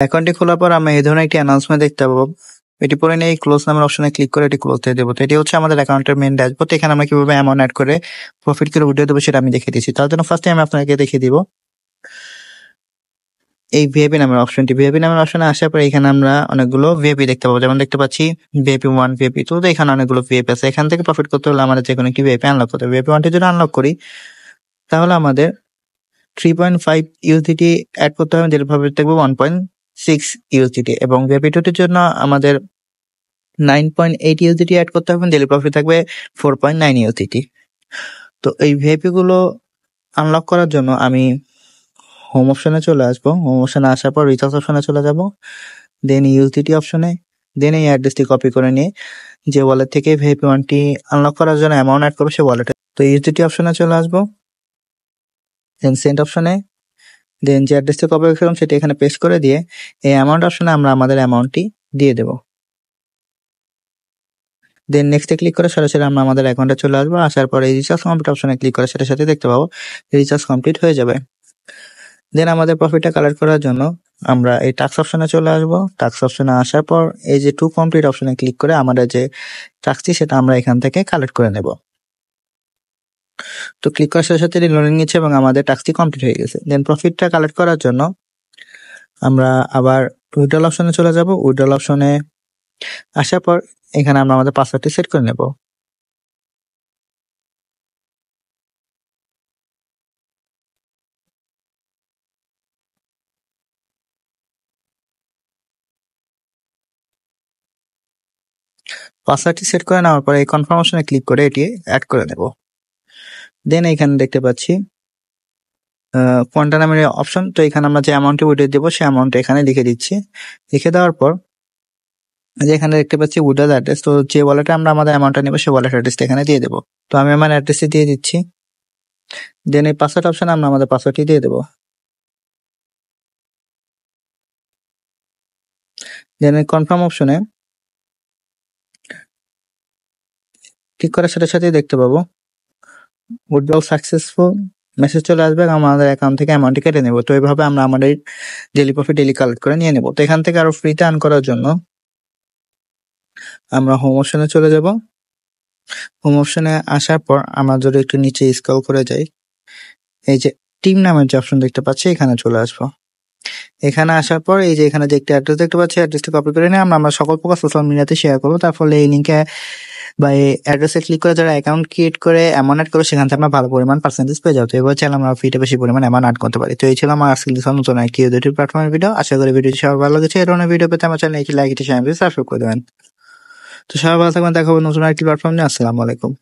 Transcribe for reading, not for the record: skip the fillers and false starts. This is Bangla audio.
অ্যাকাউন্টটি খোলার পর আমরা এই ধরনের একটি অ্যানাউন্সমেন্ট দেখতে পাবো। এটি পরে নিয়ে ক্লোজ নামের অপশনে ক্লিক করে এটি ক্লোজ দিয়ে দেবো। তো এটি হচ্ছে আমাদের অ্যাকাউন্টের মেইন ড্যাশবোর্ড। এখানে আমরা কিভাবে অ্যামাউন্ট অ্যাড করে প্রফিট করে উঠিয়ে দেবো সেটা আমি দেখিয়ে দিচ্ছি। তার জন্য ফার্স্টে আমি আপনাকে দেখিয়ে দিব এই ভিআইপি নামের অপশনটি। ভিআইপি নামের অপশনে আসার পর এখানে আমরা অনেকগুলো ভিআইপি দেখতে পাবো। যেমন দেখতে পাচ্ছি ভিআইপি 1, ভিআইপি 2। তো এখানে অনেকগুলো ভিআইপি আছে। এখান থেকে প্রফিট করতে হলে আমাদের যে কোনো একটি ভিআইপি আনলক করতে হবে। ভিআইপি 1টি যদি আনলক করি তাহলে আমাদের 3.5 ইউএসডিটি অ্যাড করতে হবে, যেটা প্রফিট থাকবে 1.6 ইউএসডিটি, এবং ভিআইপি 2টির জন্য আমাদের 9.8 ইউএসডিটি অ্যাড করতে হবে, ডেইলি প্রফিট থাকবে 4.9 ইউএসডিটি। তো এই ভিআইপি গুলো আনলক করার জন্য আমি হোম অপশনে চলে আসবো। হোম অপশনে আসার পর রিচার্জ অপশনে চলে যাব, দেন ইউএসডিটি অপশনে, দেন এই অ্যাড্রেসটি কপি করে নিয়ে যে ওয়ালেট থেকে ভিআইপি 1টি আনলক করার জন্য অ্যামাউন্ট অ্যাড করবো সে ওয়ালেটে, তো ইউএসডিটি অপশনে চলে আসবো, দেন সেন্ড অপশনে, দেন যে অ্যাড্রেসটি কপি করেছিলাম সেটা এখানে পেস্ট করে দিয়ে এই অ্যামাউন্ট অপশনে আমরা আমাদের অ্যামাউন্টটি দিয়ে দেবো। দেন নেক্সটে ক্লিক করে সরাসরি আমরা আমাদের অ্যাকাউন্টে চলে আসবো। আসার পরে এই রিচার্জ কমপ্লিট অপশনে ক্লিক করে সেটার সাথে দেখতে পাবো রিচার্জ কমপ্লিট হয়ে যাবে। দেন আমাদের প্রফিটটা কালেক্ট করার জন্য আমরা এই টাস্ক অপশনে চলে আসবো। টাস্ক অপশনে আসার পর এই যে টু কমপ্লিট অপশনে ক্লিক করে আমাদের যে টাস্কটি সেটা আমরা এখান থেকে কালেক্ট করে নেব। তো ক্লিক করার সাথে সাথে লোডিং নিচ্ছে এবং আমাদের টাস্কটি কমপ্লিট হয়ে গেছে। দেন প্রফিটটা কালেক্ট করার জন্য আমরা আবার উইথড্রল অপশনে চলে যাব। উইথড্রল অপশনে আসার পর এখানে আমরা আমাদের পাসওয়ার্ডটি সেট করে নেব। পাসওয়ার্ডটি সেট করে নেওয়ার পরে এই কনফার্ম অপশনে ক্লিক করে এটি অ্যাড করে নেব। দেন এখানে দেখতে পাচ্ছি কোয়ান্টা নামের অপশন। তো এখানে আমরা যে অ্যামাউন্টটি উইথড্র দেবো সেই অ্যামাউন্ট এখানে লিখে দিচ্ছি। লিখে দেওয়ার পর যে এখানে দেখতে পাচ্ছি উইথড্রল অ্যাড্রেস, তো যে ওয়ালেটে আমরা আমাদের অ্যামাউন্টটা নেবো সেই ওয়ালেট অ্যাড্রেসটা এখানে দিয়ে দেবো। তো আমি আমার অ্যাড্রেসটি দিয়ে দিচ্ছি। দেন এই পাসওয়ার্ড অপশনে আমরা আমাদের পাসওয়ার্ডটি দিয়ে দেবো। দেন এই কনফার্ম অপশনে ক্লিক করার সাথে সাথেই দেখতে পাবো উইথড্রল সাকসেসফুল মেসেজ চলে আসবে এবং আমাদের অ্যাকাউন্ট থেকে অ্যামাউন্টটি কেটে নেব। তো এইভাবে আমরা আমাদের ডেইলি প্রফিট ডেইলি কালেক্ট করে নিয়ে নেব। তো এখান থেকে আরো ফ্রিতে আর্ন করার জন্য আমরা হোম অপশনে চলে যাব। হোম অপশনে আসার পর আমরা যদি একটু নিচে স্ক্রল করে যাই, এই যে টিম নামের যে অপশন দেখতে পাচ্ছি এখানে চলে আসবো। এখানে আসার পর এই যে এখানে যে একটি অ্যাড্রেস দেখতে পাচ্ছি, অ্যাড্রেসটি কপি করে নিয়ে আমরা সকল প্রকার সোশ্যাল মিডিয়াতে শেয়ার করবো। তার ফলে এই লিঙ্কে বা এই অ্যাড্রেসে ক্লিক করে যারা অ্যাকাউন্ট ক্রিয়েট করে অ্যামাউন্ট অ্যাড করে সেখান থেকে আমরা ভালো পরিমাণ পার্সেন্টেজ পেয়ে যাবো। তো এবার চাইলে আমরা ফ্রিতে বেশি পরিমাণ অ্যামাউন্ট অ্যাড করতে পারি। তো এই ছিল আমার আজকে নতুন একটি ইউটিউব প্ল্যাটফর্মের ভিডিও। আশা করি ভিডিওটি সবার ভালো লেগেছে। এই ধরনের ভিডিও পেতে আমার চ্যানেল একটি লাইক, একটি শেয়ার, সাবস্ক্রাইব করে দেবেন। তো সবাই ভালো থাকবেন, দেখা হবে নতুন একটি প্ল্যাটফর্ম নিয়ে। আসসালামু আলাইকুম।